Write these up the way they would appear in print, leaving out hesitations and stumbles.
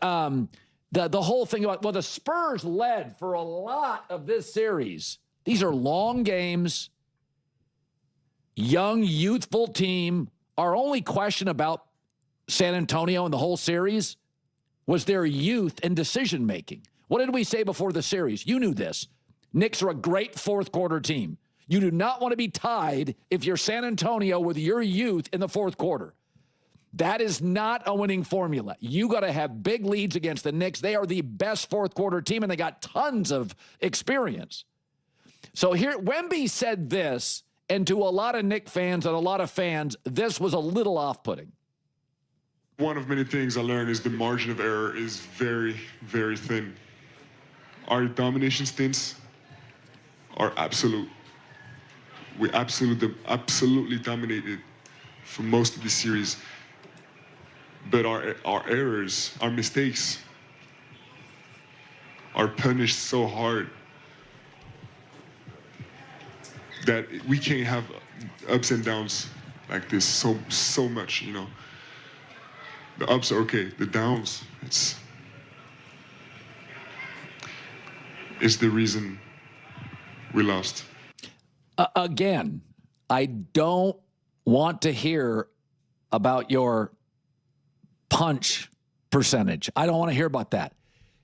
But the whole thing about, well, the Spurs led for a lot of this series. These are long games, young, youthful team. Our only question about San Antonio and the whole series was their youth and decision-making. What did we say before the series? You knew this. Knicks are a great fourth-quarter team. You do not want to be tied if you're San Antonio with your youth in the fourth quarter. That is not a winning formula. You got to have big leads against the Knicks. They are the best fourth-quarter team, and they got tons of experience. So here, Wemby said this, and to a lot of Knicks fans and a lot of fans, this was a little off-putting. One of many things I learned is the margin of error is very, very thin. Our domination stints are absolute. We absolutely dominated for most of the series. But our errors, our mistakes, are punished so hard that we can't have ups and downs like this so much, you know. The ups are okay, the downs, it's the reason we lost. Again, I don't want to hear about your punch percentage. I don't want to hear about that.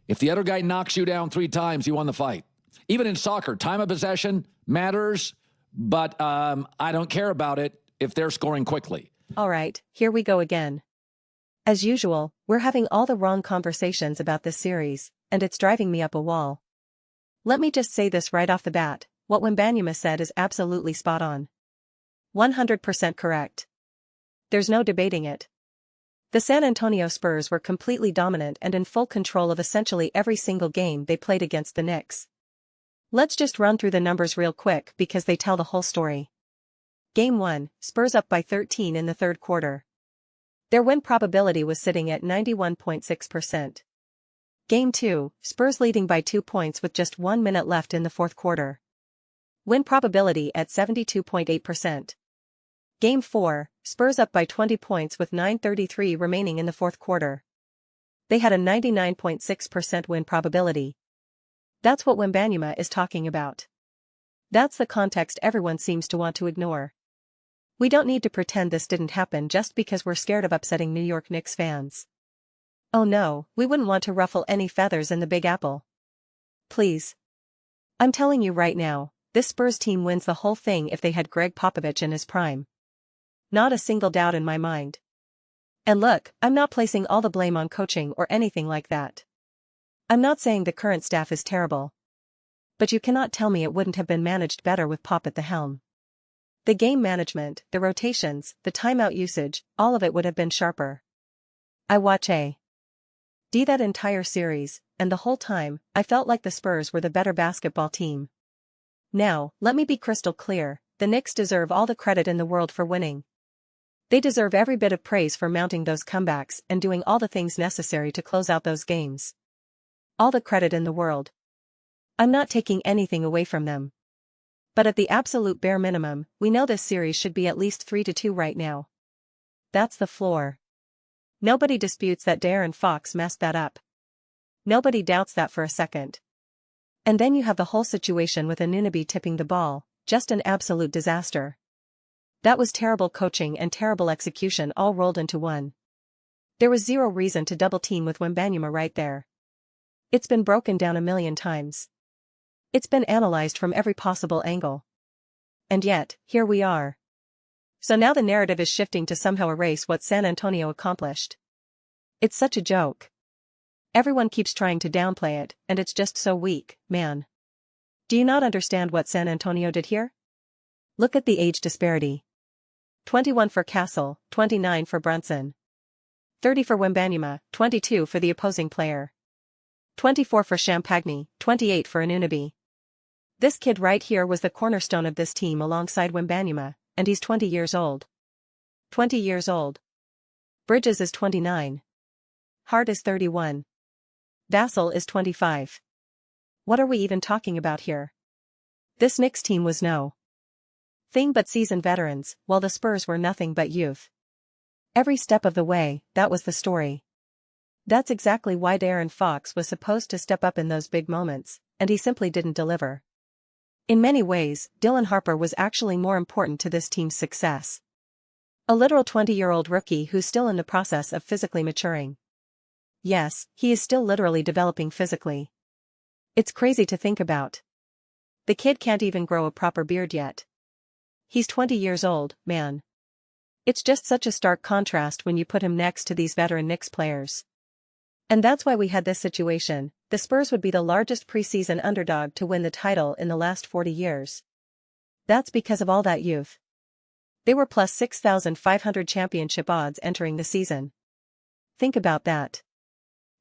If the other guy knocks you down 3 times, you won the fight. Even in soccer, time of possession matters, but I don't care about it if they're scoring quickly. All right, here we go again. As usual, we're having all the wrong conversations about this series, and it's driving me up a wall. Let me just say this right off the bat, what Wembanyama said is absolutely spot on. 100% correct. There's no debating it. The San Antonio Spurs were completely dominant and in full control of essentially every single game they played against the Knicks. Let's just run through the numbers real quick because they tell the whole story. Game 1, Spurs up by 13 in the third quarter. Their win probability was sitting at 91.6%. Game 2, Spurs leading by 2 points with just 1 minute left in the fourth quarter. Win probability at 72.8%. Game 4, Spurs up by 20 points with 9:33 remaining in the fourth quarter. They had a 99.6% win probability. That's what Wembanyama is talking about. That's the context everyone seems to want to ignore. We don't need to pretend this didn't happen just because we're scared of upsetting New York Knicks fans. Oh no, we wouldn't want to ruffle any feathers in the Big Apple. Please. I'm telling you right now, this Spurs team wins the whole thing if they had Greg Popovich in his prime. Not a single doubt in my mind. And look, I'm not placing all the blame on coaching or anything like that. I'm not saying the current staff is terrible. But you cannot tell me it wouldn't have been managed better with Pop at the helm. The game management, the rotations, the timeout usage, all of it would have been sharper. I watch that entire series, and the whole time, I felt like the Spurs were the better basketball team. Now, let me be crystal clear, the Knicks deserve all the credit in the world for winning. They deserve every bit of praise for mounting those comebacks and doing all the things necessary to close out those games. All the credit in the world. I'm not taking anything away from them. But at the absolute bare minimum, we know this series should be at least 3-2 right now. That's the floor. Nobody disputes that De'Aaron Fox messed that up. Nobody doubts that for a second. And then you have the whole situation with Anunoby tipping the ball, just an absolute disaster. That was terrible coaching and terrible execution all rolled into one. There was zero reason to double team with Wembanyama right there. It's been broken down a million times. It's been analyzed from every possible angle. And yet, here we are. So now the narrative is shifting to somehow erase what San Antonio accomplished. It's such a joke. Everyone keeps trying to downplay it, and it's just so weak, man. Do you not understand what San Antonio did here? Look at the age disparity. 21 for Castle, 29 for Brunson. 30 for Wembanyama, 22 for the opposing player. 24 for Champagny, 28 for Anunoby. This kid right here was the cornerstone of this team alongside Wembanyama, and he's 20 years old. 20 years old. Bridges is 29. Hart is 31. Vassell is 25. What are we even talking about here? This Knicks team was no thing but seasoned veterans, while the Spurs were nothing but youth. Every step of the way, that was the story. That's exactly why De'Aaron Fox was supposed to step up in those big moments, and he simply didn't deliver. In many ways, Dylan Harper was actually more important to this team's success. A literal 20-year-old rookie who's still in the process of physically maturing. Yes, he is still literally developing physically. It's crazy to think about. The kid can't even grow a proper beard yet. He's 20 years old, man. It's just such a stark contrast when you put him next to these veteran Knicks players. And that's why we had this situation. The Spurs would be the largest preseason underdog to win the title in the last 40 years. That's because of all that youth. They were plus 6,500 championship odds entering the season. Think about that.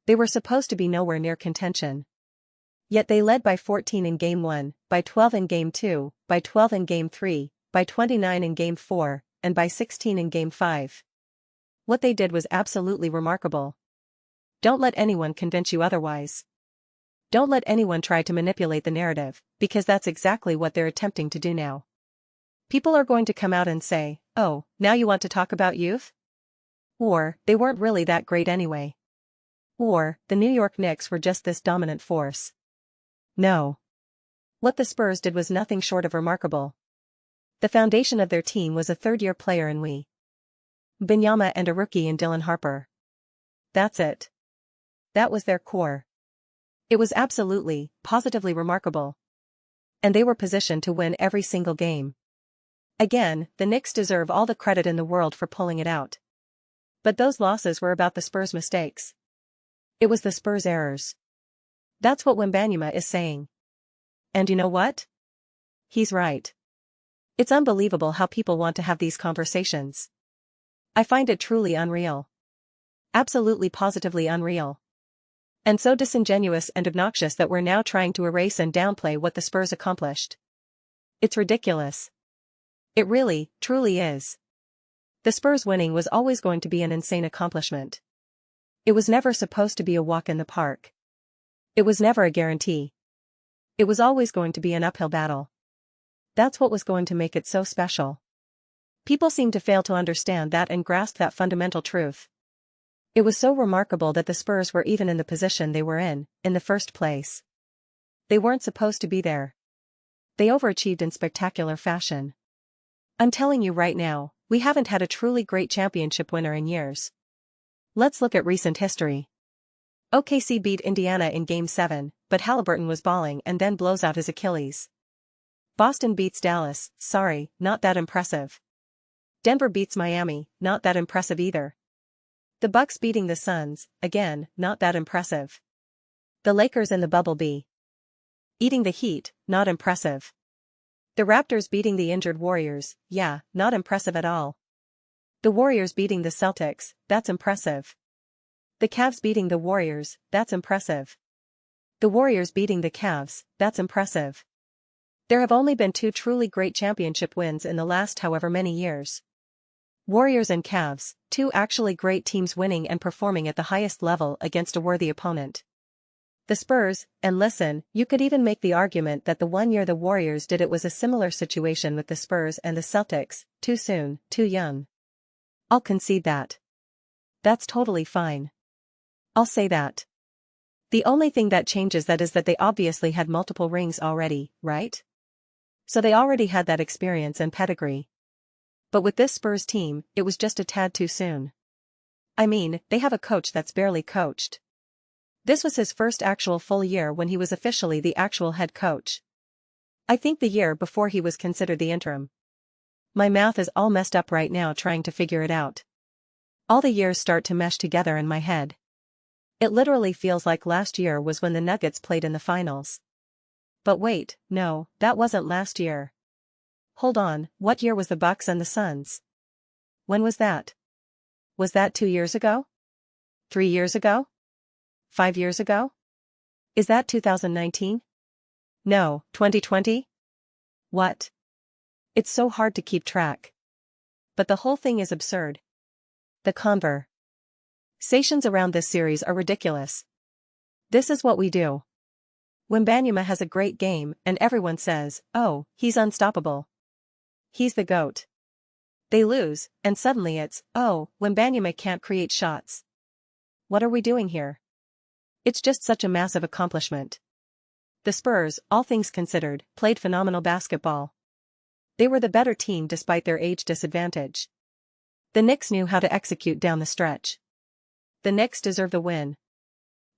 They were supposed to be nowhere near contention. Yet they led by 14 in Game 1, by 12 in Game 2, by 12 in Game 3, by 29 in Game 4, and by 16 in Game 5. What they did was absolutely remarkable. Don't let anyone convince you otherwise. Don't let anyone try to manipulate the narrative, because that's exactly what they're attempting to do now. People are going to come out and say, "Oh, now you want to talk about youth?" Or, "They weren't really that great anyway." Or, "The New York Knicks were just this dominant force." No. What the Spurs did was nothing short of remarkable. The foundation of their team was a third-year player in Wemby and a rookie in Dylan Harper. That's it. That was their core. It was absolutely, positively remarkable. And they were positioned to win every single game. Again, the Knicks deserve all the credit in the world for pulling it out. But those losses were about the Spurs' mistakes. It was the Spurs' errors. That's what Wembanyama is saying. And you know what? He's right. It's unbelievable how people want to have these conversations. I find it truly unreal. Absolutely positively unreal. And so disingenuous and obnoxious that we're now trying to erase and downplay what the Spurs accomplished. It's ridiculous. It really, truly is. The Spurs winning was always going to be an insane accomplishment. It was never supposed to be a walk in the park. It was never a guarantee. It was always going to be an uphill battle. That's what was going to make it so special. People seem to fail to understand that and grasp that fundamental truth. It was so remarkable that the Spurs were even in the position they were in the first place. They weren't supposed to be there. They overachieved in spectacular fashion. I'm telling you right now, we haven't had a truly great championship winner in years. Let's look at recent history. OKC beat Indiana in Game 7, but Haliburton was balling and then blows out his Achilles. Boston beats Dallas, sorry, not that impressive. Denver beats Miami, not that impressive either. The Bucks beating the Suns, again, not that impressive. The Lakers in the bubble eating the Heat, not impressive. The Raptors beating the injured Warriors, yeah, not impressive at all. The Warriors beating the Celtics, that's impressive. The Cavs beating the Warriors, that's impressive. The Warriors beating the Cavs, that's impressive. There have only been 2 truly great championship wins in the last however many years. Warriors and Cavs, 2 actually great teams winning and performing at the highest level against a worthy opponent. The Spurs, and listen, you could even make the argument that the one year the Warriors did it was a similar situation with the Spurs and the Celtics, too soon, too young. I'll concede that. That's totally fine. I'll say that. The only thing that changes that is that they obviously had multiple rings already, right? So they already had that experience and pedigree. But with this Spurs team, it was just a tad too soon. I mean, they have a coach that's barely coached. This was his first actual full year when he was officially the actual head coach. I think the year before he was considered the interim. My math is all messed up right now trying to figure it out. All the years start to mesh together in my head. It literally feels like last year was when the Nuggets played in the finals. But wait, no, that wasn't last year. Hold on, what year was the Bucks and the Suns? When was that? Was that 2 years ago? 3 years ago? 5 years ago? Is that 2019? No, 2020? What? It's so hard to keep track. But the whole thing is absurd. The conversations around this series are ridiculous. This is what we do. Wembanyama has a great game and everyone says, oh, he's unstoppable. He's the GOAT. They lose, and suddenly it's, oh, Wembanyama can't create shots. what are we doing here? It's just such a massive accomplishment. The Spurs, all things considered, played phenomenal basketball. They were the better team despite their age disadvantage. The Knicks knew how to execute down the stretch. The Knicks deserve the win.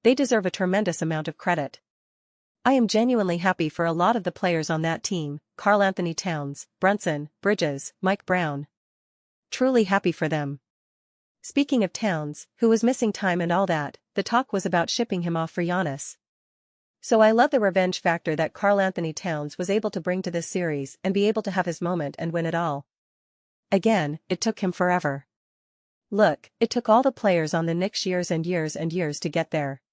They deserve a tremendous amount of credit. I am genuinely happy for a lot of the players on that team, Karl-Anthony Towns, Brunson, Bridges, Mike Brown. Truly happy for them. Speaking of Towns, who was missing time and all that, the talk was about shipping him off for Giannis. So I love the revenge factor that Karl-Anthony Towns was able to bring to this series and be able to have his moment and win it all. Again, it took him forever. Look, it took all the players on the Knicks years and years and years to get there.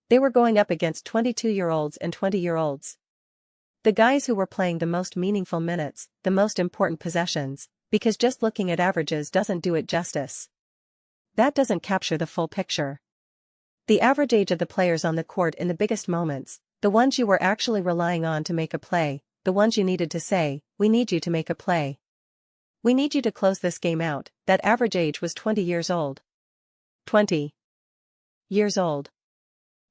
They were going up against 22-year-olds and 20-year-olds. The guys who were playing the most meaningful minutes, the most important possessions, because just looking at averages doesn't do it justice. That doesn't capture the full picture. The average age of the players on the court in the biggest moments, the ones you were actually relying on to make a play, the ones you needed to say, "We need you to make a play. We need you to close this game out," that average age was 20 years old. 20 years old.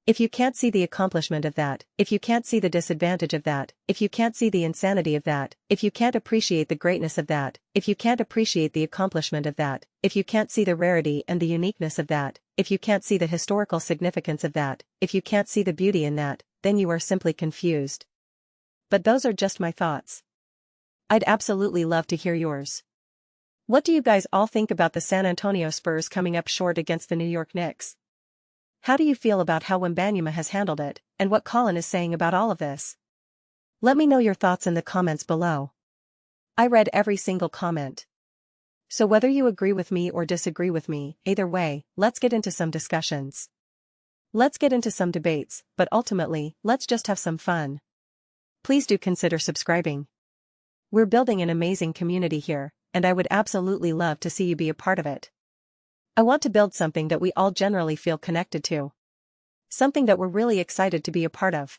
If you can't see the accomplishment of that, if you can't see the disadvantage of that, if you can't see the insanity of that, if you can't appreciate the greatness of that, if you can't appreciate the accomplishment of that, if you can't see the rarity and the uniqueness of that, if you can't see the historical significance of that, if you can't see the beauty in that, then you are simply confused. But those are just my thoughts. I'd absolutely love to hear yours. What do you guys all think about the San Antonio Spurs coming up short against the New York Knicks? How do you feel about how Wembanyama has handled it, and what Colin is saying about all of this? Let me know your thoughts in the comments below. I read every single comment. So whether you agree with me or disagree with me, either way, let's get into some discussions. Let's get into some debates, but ultimately, let's just have some fun. Please do consider subscribing. We're building an amazing community here, and I would absolutely love to see you be a part of it. I want to build something that we all generally feel connected to. Something that we're really excited to be a part of.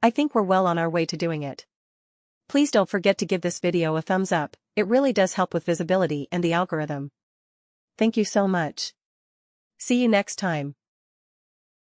I think we're well on our way to doing it. Please don't forget to give this video a thumbs up, it really does help with visibility and the algorithm. Thank you so much. See you next time.